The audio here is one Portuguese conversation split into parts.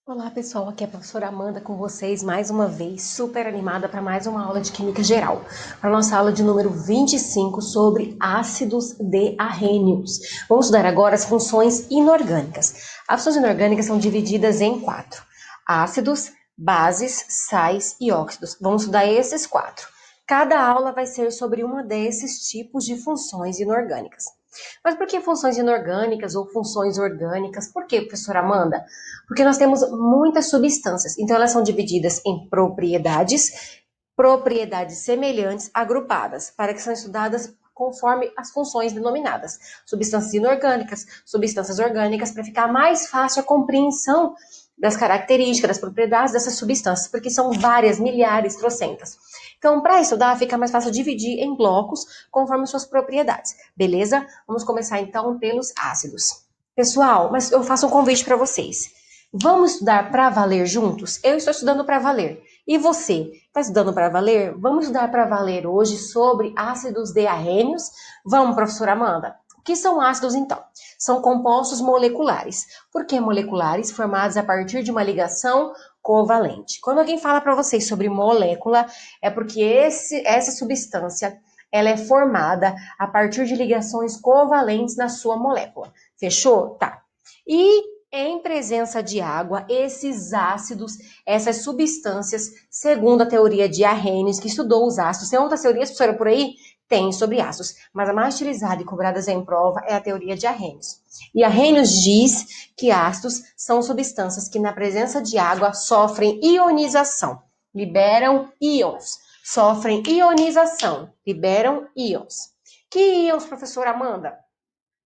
Olá pessoal, aqui é a professora Amanda com vocês mais uma vez, super animada para mais uma aula de Química Geral. Para a nossa aula de número 25 sobre ácidos dearrênios. Vamos estudar agora as funções inorgânicas. As funções inorgânicas são divididas em 4: ácidos, bases, sais e óxidos. Vamos estudar esses 4. Cada aula vai ser sobre uma desses tipos de funções inorgânicas. Mas por que funções inorgânicas ou funções orgânicas? Por que, professora Amanda? Porque nós temos muitas substâncias, então elas são divididas em propriedades semelhantes agrupadas, para que sejam estudadas conforme as funções denominadas. Substâncias inorgânicas, substâncias orgânicas, para ficar mais fácil a compreensão das características, das propriedades dessas substâncias, porque são várias, milhares, trocentas. Então, para estudar, fica mais fácil dividir em blocos conforme suas propriedades, beleza? Vamos começar então pelos ácidos. Pessoal, mas eu faço um convite para vocês. Vamos estudar para valer juntos? Eu estou estudando para valer. E você? Está estudando para valer? Vamos estudar para valer hoje sobre ácidos dearrênios? Vamos, professora Amanda? O que são ácidos, então? São compostos moleculares. Por que moleculares? Formados a partir de uma ligação covalente. Quando alguém fala para vocês sobre molécula, é porque essa substância ela é formada a partir de ligações covalentes na sua molécula. Fechou? Tá. E em presença de água, esses ácidos, essas substâncias, segundo a teoria de Arrhenius, que estudou os ácidos, tem outras teorias, professora, por aí? Tem sobre ácidos, mas a mais utilizada e cobrada em prova é a teoria de Arrhenius. E Arrhenius diz que ácidos são substâncias que na presença de água sofrem ionização, liberam íons, sofrem ionização, liberam íons. Que íons, professora Amanda?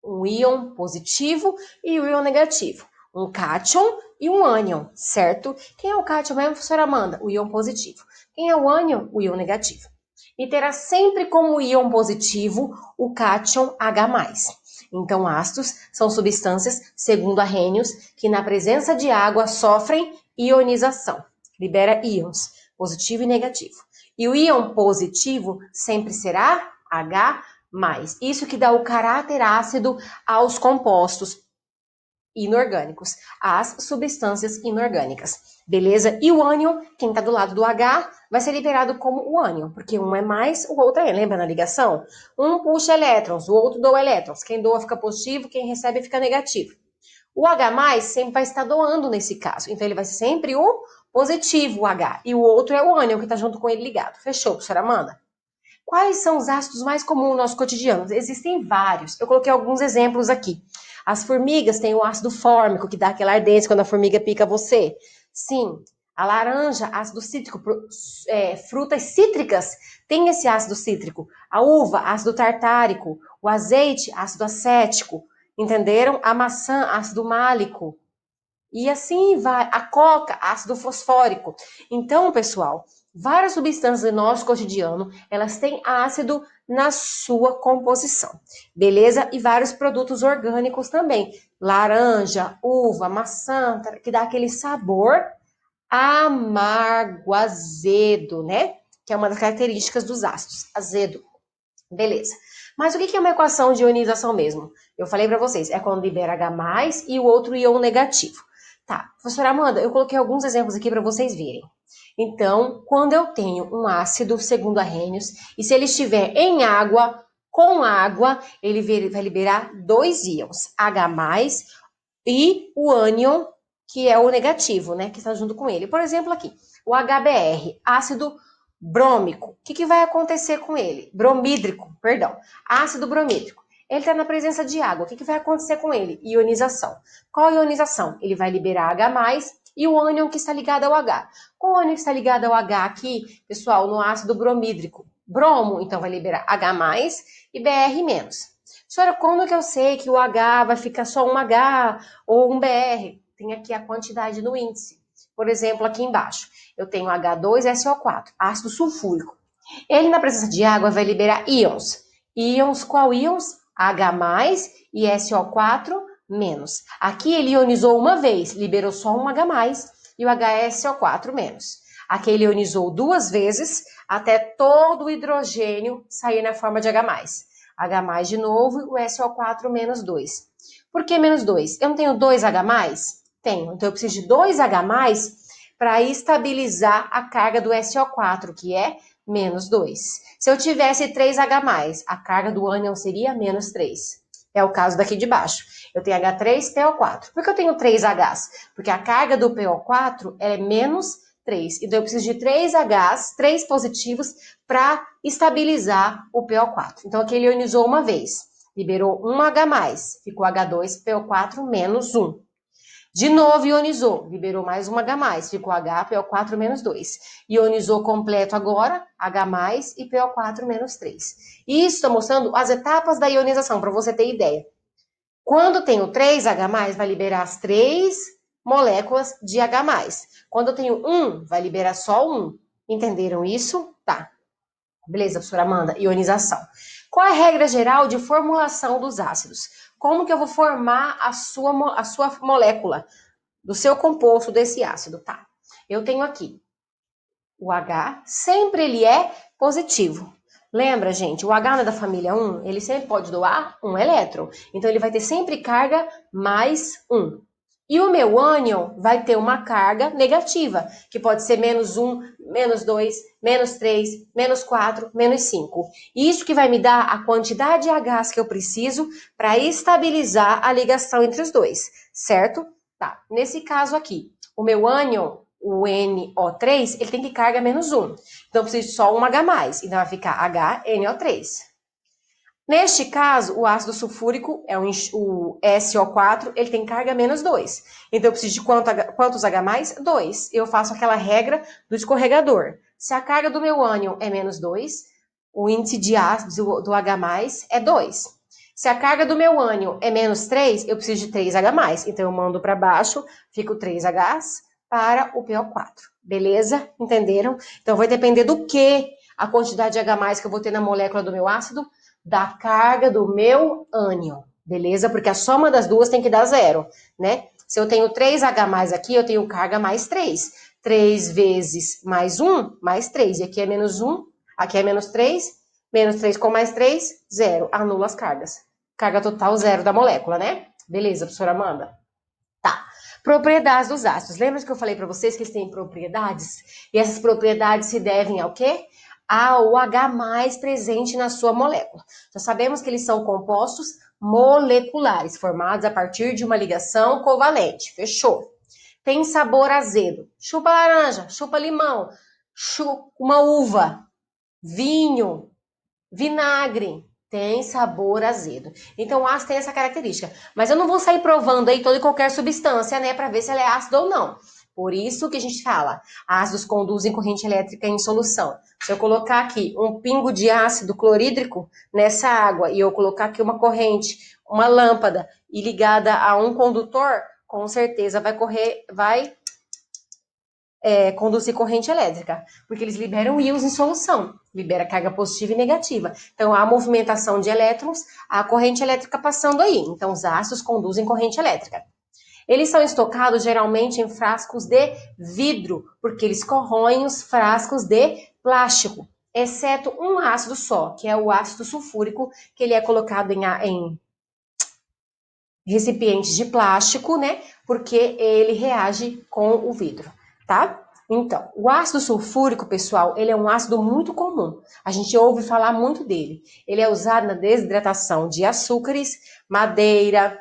Um íon positivo e um íon negativo. Um cátion e um ânion, certo? Quem é o cátion mesmo, professora Amanda? O íon positivo. Quem é o ânion? O íon negativo. E terá sempre como íon positivo o cátion H+. Então, ácidos são substâncias, segundo Arrhenius, que na presença de água sofrem ionização. Libera íons, positivo e negativo. E o íon positivo sempre será H+. Isso que dá o caráter ácido aos compostos inorgânicos, às substâncias inorgânicas. Beleza? E o ânion, quem está do lado do H, vai ser liberado como o ânion, porque um é mais, o outro é. Lembra na ligação? Um puxa elétrons, o outro doa elétrons. Quem doa fica positivo, quem recebe fica negativo. O H+, sempre vai estar doando nesse caso. Então, ele vai ser sempre o positivo, o H. E o outro é o ânion, que está junto com ele ligado. Fechou, professora Amanda? Quais são os ácidos mais comuns no nosso cotidiano? Existem vários. Eu coloquei alguns exemplos aqui. As formigas têm o ácido fórmico, que dá aquela ardência quando a formiga pica você. Sim. A laranja, ácido cítrico. Frutas cítricas têm esse ácido cítrico. A uva, ácido tartárico. O azeite, ácido acético. Entenderam? A maçã, ácido málico. E assim vai. A coca, ácido fosfórico. Então, pessoal, várias substâncias do nosso cotidiano, elas têm ácido na sua composição, beleza? E vários produtos orgânicos também. Laranja, uva, maçã, que dá aquele sabor amargo, azedo, né? Que é uma das características dos ácidos, azedo. Beleza. Mas o que é uma equação de ionização mesmo? Eu falei para vocês, é quando libera H+, e o outro íon negativo. Tá, professora Amanda, eu coloquei alguns exemplos aqui para vocês verem. Então, quando eu tenho um ácido, segundo Arrhenius, e se ele estiver em água, com água, ele vai liberar dois íons, H+, e o ânion, que é o negativo, né, que está junto com ele. Por exemplo, aqui, o HBr, ácido brômico. O que vai acontecer com ele? Bromídrico, perdão. Ácido bromídrico. Ele está na presença de água. O que vai acontecer com ele? Ionização. Qual ionização? Ele vai liberar H+, e o ânion que está ligado ao H. Qual ânion que está ligado ao H aqui, pessoal, no ácido bromídrico? Bromo, então vai liberar H+ e Br-. Senhora, como que eu sei que o H vai ficar só um H ou um Br? Tem aqui a quantidade no índice. Por exemplo, aqui embaixo, eu tenho H2SO4, ácido sulfúrico. Ele, na presença de água, vai liberar íons. Íons, qual íons? H+, e SO4-. Aqui ele ionizou uma vez, liberou só um H+, e o HSO4-. Aqui ele ionizou duas vezes, até todo o hidrogênio sair na forma de H+. H+ de novo, e o SO4-2. Por que -2? Eu não tenho 2 H+? Tenho. Então, eu preciso de 2H+, para estabilizar a carga do SO4, que é menos 2. Se eu tivesse 3H+, a carga do ânion seria menos 3. É o caso daqui de baixo. Eu tenho H3PO4. Por que eu tenho 3Hs? Porque a carga do PO4 é menos 3. Então, eu preciso de 3Hs, 3 positivos, para estabilizar o PO4. Então, aqui ele ionizou uma vez. Liberou 1H+, ficou H2PO4 menos 1. De novo, ionizou, liberou mais 1H+, ficou HPO4 menos 2. Ionizou completo agora, H+, e PO4 menos 3. Isso está mostrando as etapas da ionização, para você ter ideia. Quando tenho 3H+, vai liberar as 3 moléculas de H+. Quando eu tenho 1, vai liberar só 1. Entenderam isso? Tá. Beleza, professora Amanda? Ionização. Qual é a regra geral de formulação dos ácidos? Como que eu vou formar a sua molécula, do seu composto desse ácido, tá? Eu tenho aqui o H, sempre ele é positivo. Lembra, gente, o H não é da família 1, ele sempre pode doar um elétron. Então, ele vai ter sempre carga mais 1. E o meu ânion vai ter uma carga negativa, que pode ser menos 1, menos 2, menos 3, menos 4, menos 5. Isso que vai me dar a quantidade de Hs que eu preciso para estabilizar a ligação entre os dois, certo? Tá, nesse caso aqui, o meu ânion, o NO3, ele tem que carga menos 1. Então, eu preciso de só um H+. Então, vai ficar HNO3. Neste caso, o ácido sulfúrico, o SO4, ele tem carga menos 2. Então, eu preciso de quantos H+? 2. Eu faço aquela regra do escorregador. Se a carga do meu ânion é menos 2, o índice de ácido do H+, é 2. Se a carga do meu ânion é menos 3, eu preciso de 3H+. Então, eu mando para baixo, fica o 3Hs para o PO4. Beleza? Entenderam? Então, vai depender do que a quantidade de H+, que eu vou ter na molécula do meu ácido, da carga do meu ânion, beleza? Porque a soma das duas tem que dar 0, né? Se eu tenho 3H+ aqui, eu tenho carga mais 3. 3 vezes mais 1, mais 3. E aqui é menos 1, aqui é menos 3. Menos 3 com mais 3, 0. Anula as cargas. Carga total 0 da molécula, né? Beleza, professora Amanda? Tá. Propriedades dos ácidos. Lembra que eu falei para vocês que eles têm propriedades? E essas propriedades se devem ao quê? Ao H+ presente na sua molécula. Já sabemos que eles são compostos moleculares, formados a partir de uma ligação covalente. Fechou? Tem sabor azedo. Chupa laranja, chupa limão, chupa uma uva, vinho, vinagre. Tem sabor azedo. Então, o ácido tem essa característica. Mas eu não vou sair provando aí toda e qualquer substância, né, para ver se ela é ácida ou não. Por isso que a gente fala, ácidos conduzem corrente elétrica em solução. Se eu colocar aqui um pingo de ácido clorídrico nessa água e eu colocar aqui uma corrente, uma lâmpada e ligada a um condutor, com certeza vai conduzir corrente elétrica, porque eles liberam íons em solução, libera carga positiva e negativa. Então, há movimentação de elétrons, há corrente elétrica passando aí. Então, os ácidos conduzem corrente elétrica. Eles são estocados geralmente em frascos de vidro, porque eles corroem os frascos de plástico, exceto um ácido só, que é o ácido sulfúrico, que ele é colocado em recipientes de plástico, né? Porque ele reage com o vidro, tá? Então, o ácido sulfúrico, pessoal, ele é um ácido muito comum. A gente ouve falar muito dele. Ele é usado na desidratação de açúcares, madeira,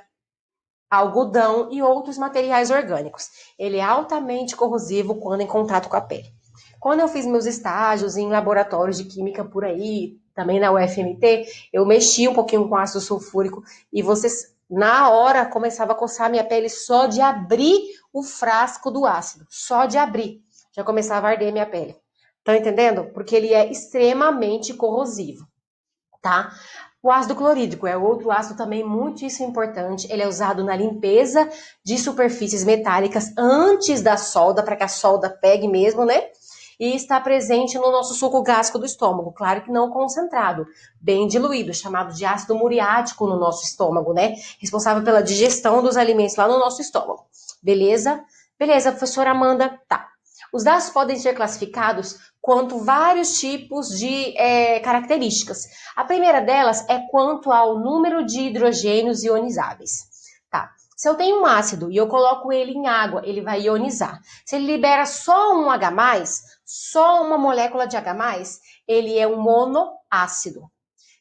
algodão e outros materiais orgânicos. Ele é altamente corrosivo quando em contato com a pele. Quando eu fiz meus estágios em laboratórios de química por aí, também na UFMT, eu mexi um pouquinho com ácido sulfúrico e vocês, na hora, começava a coçar a minha pele só de abrir o frasco do ácido. Só de abrir. Já começava a arder minha pele. Estão entendendo? Porque ele é extremamente corrosivo, tá? O ácido clorídrico é outro ácido também muitíssimo importante. Ele é usado na limpeza de superfícies metálicas antes da solda, para que a solda pegue mesmo, né? E está presente no nosso suco gástrico do estômago. Claro que não concentrado, bem diluído, chamado de ácido muriático no nosso estômago, né? Responsável pela digestão dos alimentos lá no nosso estômago. Beleza? Beleza, professora Amanda? Tá. Os dados podem ser classificados quanto vários tipos de características. A primeira delas é quanto ao número de hidrogênios ionizáveis. Tá. Se eu tenho um ácido e eu coloco ele em água, ele vai ionizar. Se ele libera só um H+, só uma molécula de H+, ele é um monoácido.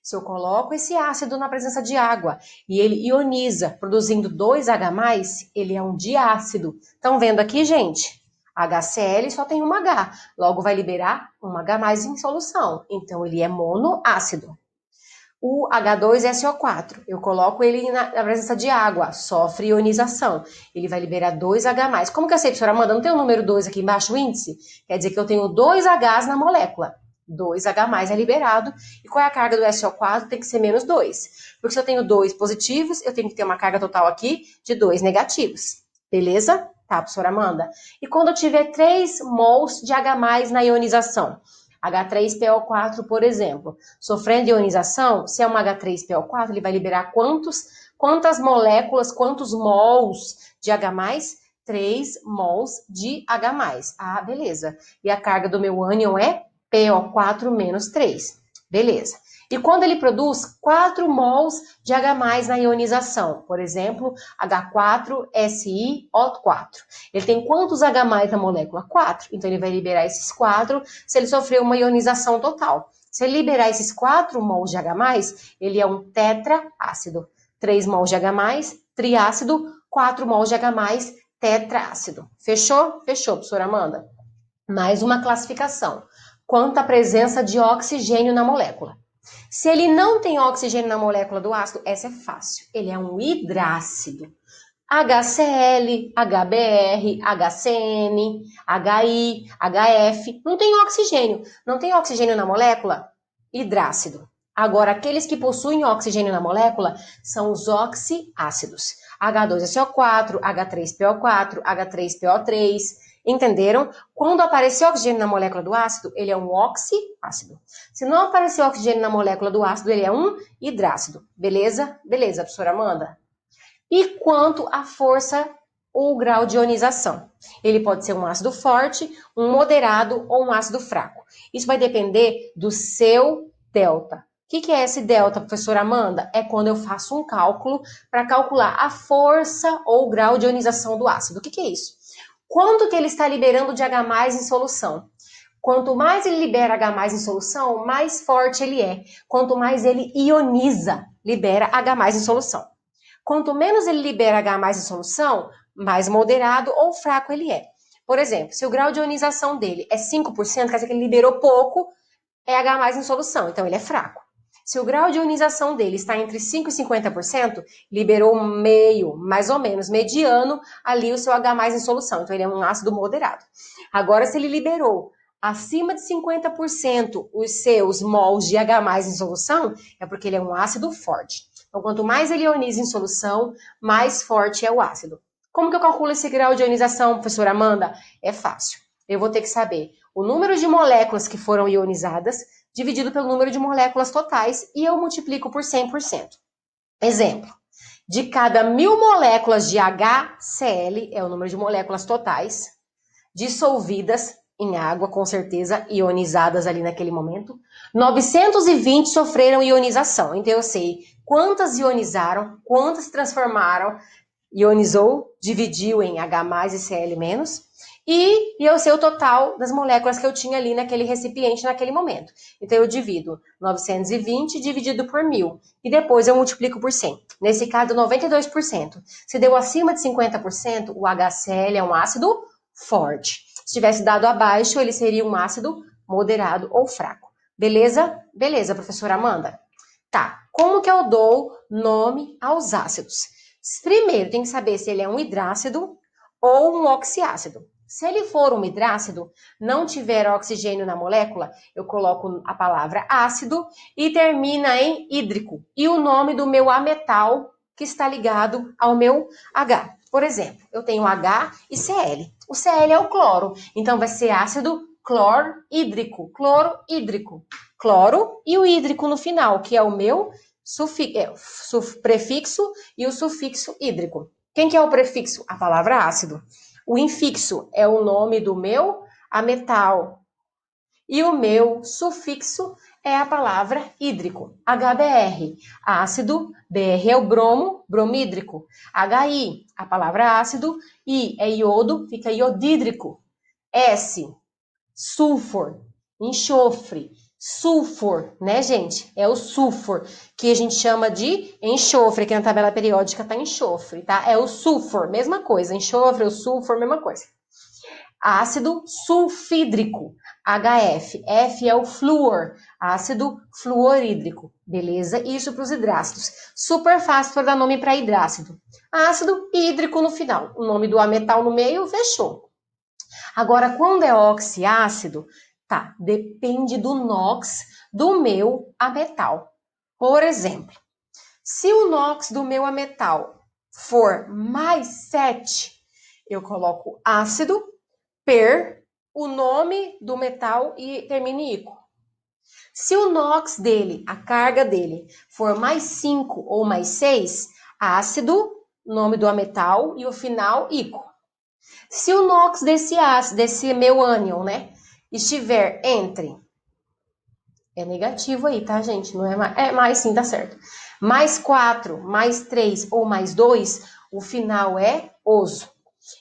Se eu coloco esse ácido na presença de água e ele ioniza, produzindo 2H+, ele é um diácido. Estão vendo aqui, gente? HCl só tem um H, logo vai liberar um H+ em solução. Então, ele é monoácido. O H2SO4, eu coloco ele na presença de água, sofre ionização. Ele vai liberar 2H+. Como que eu sei, professora Amanda? Não tem o número 2 aqui embaixo, o índice? Quer dizer que eu tenho 2Hs na molécula. 2H+ é liberado. E qual é a carga do SO4? Tem que ser menos 2. Porque se eu tenho 2 positivos, eu tenho que ter uma carga total aqui de 2 negativos. Beleza? Tá, professora Amanda? E quando eu tiver 3 mols de H+ na ionização? H3PO4, por exemplo, sofrendo ionização, se é um H3PO4, ele vai liberar quantas moléculas, quantos mols de H+? 3 mols de H+. Ah, beleza. E a carga do meu ânion é PO4 menos 3. Beleza. E quando ele produz 4 mols de H+ na ionização, por exemplo, H4SiO4. Ele tem quantos H+ na molécula? 4. Então ele vai liberar esses 4 se ele sofreu uma ionização total. Se ele liberar esses 4 mols de H+, ele é um tetraácido. 3 mols de H+, triácido, 4 mols de H+, tetraácido. Fechou? Fechou, professora Amanda. Mais uma classificação. Quanto à presença de oxigênio na molécula. Se ele não tem oxigênio na molécula do ácido, essa é fácil. Ele é um hidrácido. HCl, HBr, HCN, HI, HF, não tem oxigênio. Não tem oxigênio na molécula? Hidrácido. Agora, aqueles que possuem oxigênio na molécula são os oxiácidos. H2SO4, H3PO4, H3PO3. Entenderam? Quando aparecer oxigênio na molécula do ácido, ele é um oxiácido. Se não aparecer oxigênio na molécula do ácido, ele é um hidrácido. Beleza? Beleza, professora Amanda? E quanto à força ou grau de ionização? Ele pode ser um ácido forte, um moderado ou um ácido fraco. Isso vai depender do seu delta. O que é esse delta, professora Amanda? É quando eu faço um cálculo para calcular a força ou grau de ionização do ácido. O que é isso? Quanto que ele está liberando de H+ em solução? Quanto mais ele libera H+ em solução, mais forte ele é. Quanto mais ele ioniza, libera H+ em solução. Quanto menos ele libera H+ em solução, mais moderado ou fraco ele é. Por exemplo, se o grau de ionização dele é 5%, quer dizer que ele liberou pouco, é H+ em solução, então ele é fraco. Se o grau de ionização dele está entre 5% e 50%, liberou meio, mais ou menos, mediano, ali o seu H+ em solução. Então, ele é um ácido moderado. Agora, se ele liberou acima de 50% os seus mols de H+ em solução, é porque ele é um ácido forte. Então, quanto mais ele ioniza em solução, mais forte é o ácido. Como que eu calculo esse grau de ionização, professora Amanda? É fácil. Eu vou ter que saber o número de moléculas que foram ionizadas, dividido pelo número de moléculas totais, e eu multiplico por 100%. Exemplo, de cada 1000 moléculas de HCl, é o número de moléculas totais, dissolvidas em água, com certeza, ionizadas ali naquele momento, 920 sofreram ionização. Então eu sei quantas ionizaram, quantas se transformaram, ionizou, dividiu em H+ e Cl-, e eu sei o total das moléculas que eu tinha ali naquele recipiente naquele momento. Então, eu divido 920 dividido por 1000, e depois eu multiplico por 100. Nesse caso, 92%. Se deu acima de 50%, o HCl é um ácido forte. Se tivesse dado abaixo, ele seria um ácido moderado ou fraco. Beleza? Beleza, professora Amanda? Tá, como que eu dou nome aos ácidos? Primeiro, tem que saber se ele é um hidrácido ou um oxiácido. Se ele for um hidrácido, não tiver oxigênio na molécula, eu coloco a palavra ácido e termina em hídrico. E o nome do meu ametal que está ligado ao meu H. Por exemplo, eu tenho H e Cl. O Cl é o cloro, então vai ser ácido clorhídrico. Cloro-hídrico. Cloro e o hídrico no final, que é o meu prefixo e o sufixo hídrico. Quem que é o prefixo? A palavra ácido. O infixo é o nome do meu ametal. E o meu sufixo é a palavra hídrico. HBr, ácido, BR é o bromo, bromídrico. HI, a palavra ácido, I é iodo, fica iodídrico. S, sulfur, enxofre. Sulfur, né, gente? É o sulfur, que a gente chama de enxofre, aqui na tabela periódica tá enxofre, tá? É o sulfur, mesma coisa. Enxofre, o sulfur, mesma coisa. Ácido sulfídrico, HF. F é o flúor, ácido fluorídrico, beleza? Isso para os hidrácidos. Super fácil para dar nome para hidrácido. Ácido hídrico no final. O nome do ametal no meio, fechou. Agora, quando é oxiácido, tá, depende do NOx do meu ametal. Por exemplo, se o NOx do meu ametal for mais 7, eu coloco ácido per o nome do metal e termina em ico. Se o NOx dele, a carga dele, for mais 5 ou mais 6, ácido, nome do ametal e o final ico. Se o NOx desse ácido, desse meu ânion, né, estiver entre, é negativo aí, tá, gente? Não é mais sim, tá certo. Mais 4, mais 3 ou mais 2, o final é oso.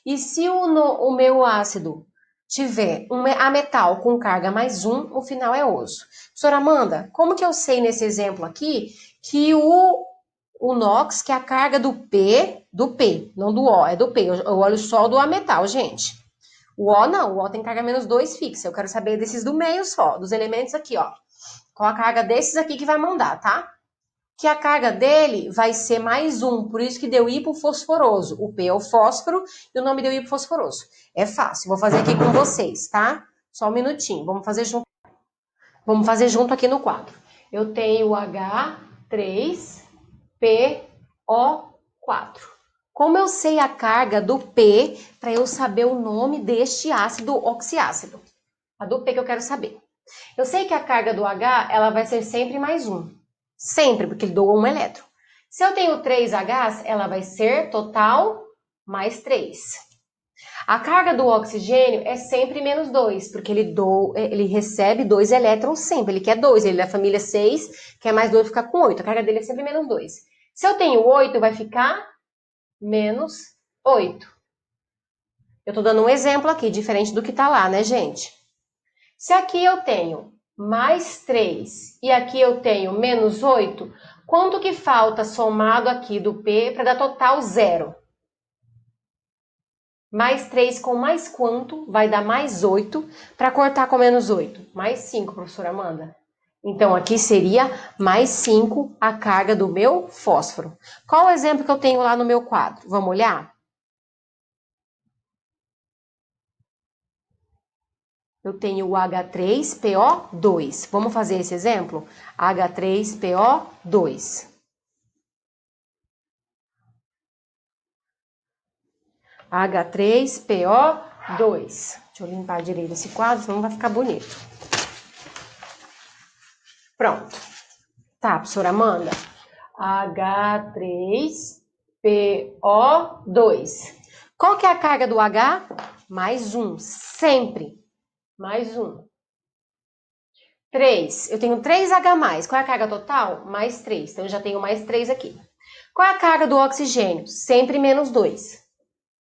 E se o meu ácido tiver um ametal com carga mais 1, o final é oso. Professora Amanda, como que eu sei nesse exemplo aqui que o NOx, que é a carga do P, não do O, é do P, eu olho só do ametal, gente. O O não, o O tem carga menos 2 fixa, eu quero saber desses do meio só, dos elementos aqui, ó. Qual a carga desses aqui que vai mandar, tá? Que a carga dele vai ser mais 1, por isso que deu hipofosforoso. O P é o fósforo e o nome deu hipofosforoso. É fácil, vou fazer aqui com vocês, tá? Só um minutinho, vamos fazer junto. Vamos fazer junto aqui no quadro. Eu tenho H3PO4. Como eu sei a carga do P para eu saber o nome deste ácido oxiácido? A do P que eu quero saber. Eu sei que a carga do H, ela vai ser sempre mais 1. Sempre, porque ele doa um elétron. Se eu tenho 3 Hs, ela vai ser total mais 3. A carga do oxigênio é sempre menos 2, porque ele recebe 2 elétrons sempre. Ele quer 2, ele é da família 6, quer mais 2, ficar com 8. A carga dele é sempre menos 2. Se eu tenho 8, vai ficar menos 8. Eu estou dando um exemplo aqui, diferente do que está lá, né, gente? Se aqui eu tenho mais 3 e aqui eu tenho menos 8, quanto que falta somado aqui do P para dar total 0? Mais 3 com mais quanto vai dar mais 8 para cortar com menos 8? Mais 5, professora Amanda. Então, aqui seria mais 5 a carga do meu fósforo. Qual o exemplo que eu tenho lá no meu quadro? Vamos olhar? Eu tenho o H3PO2. Vamos fazer esse exemplo? H3PO2. H3PO2. Deixa eu limpar direito esse quadro, senão não vai ficar bonito. Pronto. Tá, professora Amanda? H3PO2. Qual que é a carga do H? Mais 1, sempre. Mais 1. 3. Eu tenho 3H+. Qual é a carga total? Mais 3. Então, eu já tenho mais 3 aqui. Qual é a carga do oxigênio? Sempre menos 2.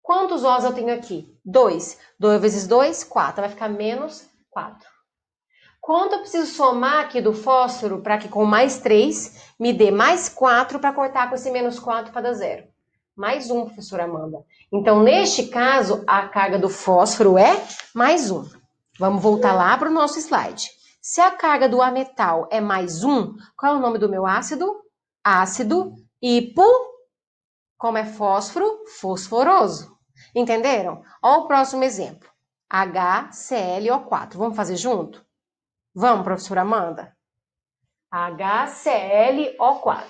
Quantos Os eu tenho aqui? 2. 2 vezes 2, 4. Vai ficar menos 4. Quanto eu preciso somar aqui do fósforo para que com mais 3 me dê mais 4 para cortar com esse menos 4 para dar 0? Mais 1, professora Amanda. Então, neste caso, a carga do fósforo é mais 1. Vamos voltar lá para o nosso slide. Se a carga do ametal é mais 1, qual é o nome do meu ácido? Ácido hipo, como é fósforo, fosforoso. Entenderam? Olha o próximo exemplo. HClO4. Vamos fazer junto? Vamos, professora Amanda? HClO4.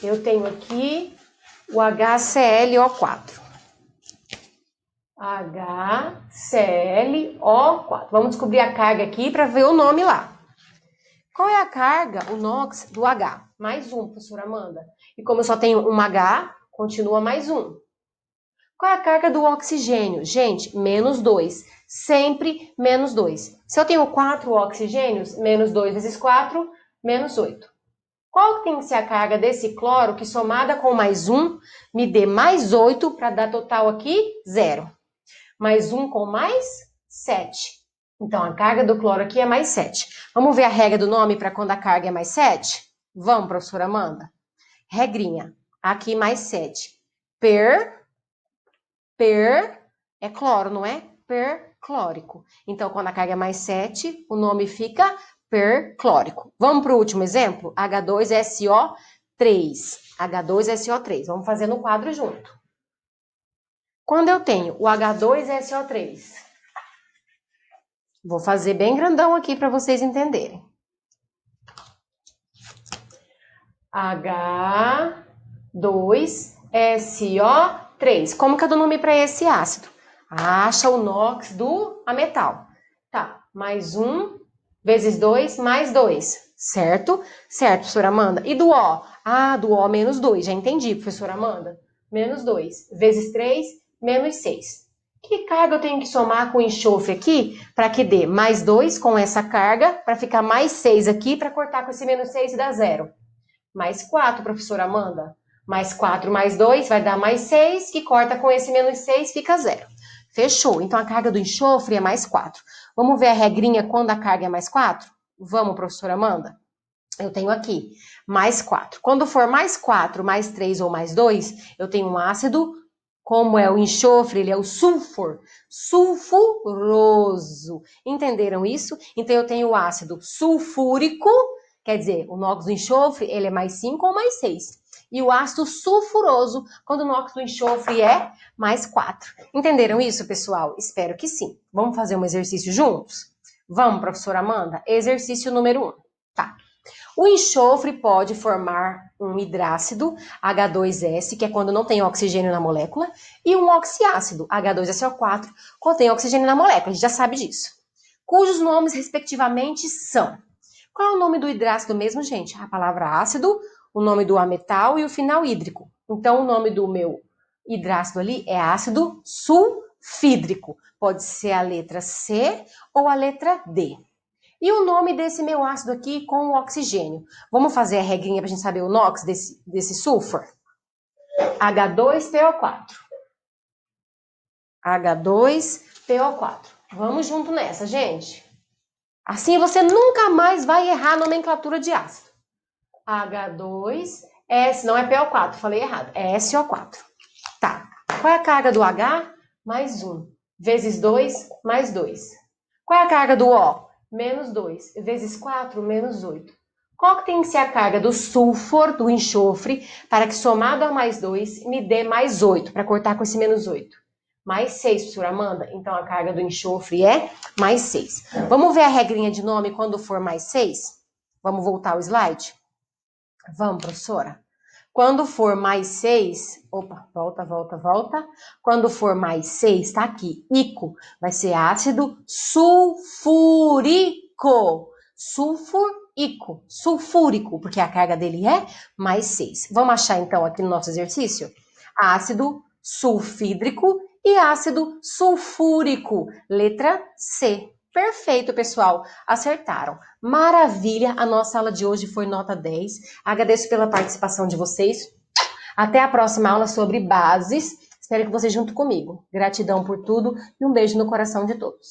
Eu tenho aqui o HClO4. HClO4. Vamos descobrir a carga aqui para ver o nome lá. Qual é a carga, o NOx, do H? Mais 1, professora Amanda. E como eu só tenho um H, continua mais 1. Qual é a carga do oxigênio? Gente, menos 2. Sempre menos 2. Se eu tenho 4 oxigênios, menos 2 vezes 4, menos 8. Qual tem que ser a carga desse cloro que somada com mais 1 me dê mais 8 para dar total aqui 0? Mais 1 com mais 7. Então, a carga do cloro aqui é mais 7. Vamos ver a regra do nome para quando a carga é mais 7? Vamos, professora Amanda? Regrinha. Aqui mais 7. Per é cloro, não é? Perclórico. Então, quando a carga é mais 7, o nome fica perclórico. Vamos para o último exemplo? H2SO3. H2SO3. Vamos fazer no quadro junto. Quando eu tenho o H2SO3, vou fazer bem grandão aqui para vocês entenderem. H2SO3. Como que eu dou nome para esse ácido? Acha o NOx do ametal. Tá, mais 1 vezes 2 mais 2. Certo? Certo, professora Amanda. E do O? Ah, do O menos 2. Já entendi, professora Amanda. Menos 2 vezes 3, menos 6. Que carga eu tenho que somar com o enxofre aqui para que dê mais 2 com essa carga, para ficar mais 6 aqui, para cortar com esse menos 6 e dar 0? Mais 4, professora Amanda. Mais 4 mais 2 vai dar mais 6, que corta com esse menos 6, fica 0. Fechou. Então, a carga do enxofre é mais 4. Vamos ver a regrinha quando a carga é mais 4? Vamos, professora Amanda? Eu tenho aqui mais 4. Quando for mais 4, mais 3 ou mais 2, eu tenho um ácido, como é o enxofre, ele é o sulfuroso. Entenderam isso? Então, eu tenho o ácido sulfúrico, quer dizer, o NOx do enxofre, ele é mais 5 ou mais 6. E o ácido sulfuroso, quando o NOx do enxofre é mais 4. Entenderam isso, pessoal? Espero que sim. Vamos fazer um exercício juntos? Vamos, professora Amanda? Exercício número 1. Tá. O enxofre pode formar um hidrácido, H2S, que é quando não tem oxigênio na molécula, e um oxiácido, H2SO4, contém oxigênio na molécula, a gente já sabe disso. Cujos nomes, respectivamente, são... Qual é o nome do hidrácido mesmo, gente? A palavra ácido, o nome do ametal e o final hídrico. Então, o nome do meu hidrácido ali é ácido sulfídrico. Pode ser a letra C ou a letra D. E o nome desse meu ácido aqui com o oxigênio? Vamos fazer a regrinha para a gente saber o NOx desse sulfur? H2PO4. H2PO4. Vamos junto nessa, gente. Assim você nunca mais vai errar a nomenclatura de ácido. H2S, não é PO4, falei errado, é SO4. Tá, qual é a carga do H? Mais 1, vezes 2, mais 2. Qual é a carga do O? Menos 2, vezes 4, menos 8. Qual que tem que ser a carga do sulfur, do enxofre, para que somado a mais 2 me dê mais 8, para cortar com esse menos 8? Mais 6, professora Amanda. Então, a carga do enxofre é mais 6. Vamos ver a regrinha de nome quando for mais 6? Vamos voltar ao slide? Vamos, professora? Quando for mais 6... Opa, volta. Quando for mais 6, tá aqui. Ico. Vai ser ácido sulfúrico. Sulfúrico, porque a carga dele é mais 6. Vamos achar, então, aqui no nosso exercício? Ácido sulfídrico e ácido sulfúrico, letra C. Perfeito, pessoal, acertaram. Maravilha, a nossa aula de hoje foi nota 10. Agradeço pela participação de vocês. Até a próxima aula sobre bases. Espero que vocês junto comigo. Gratidão por tudo e um beijo no coração de todos.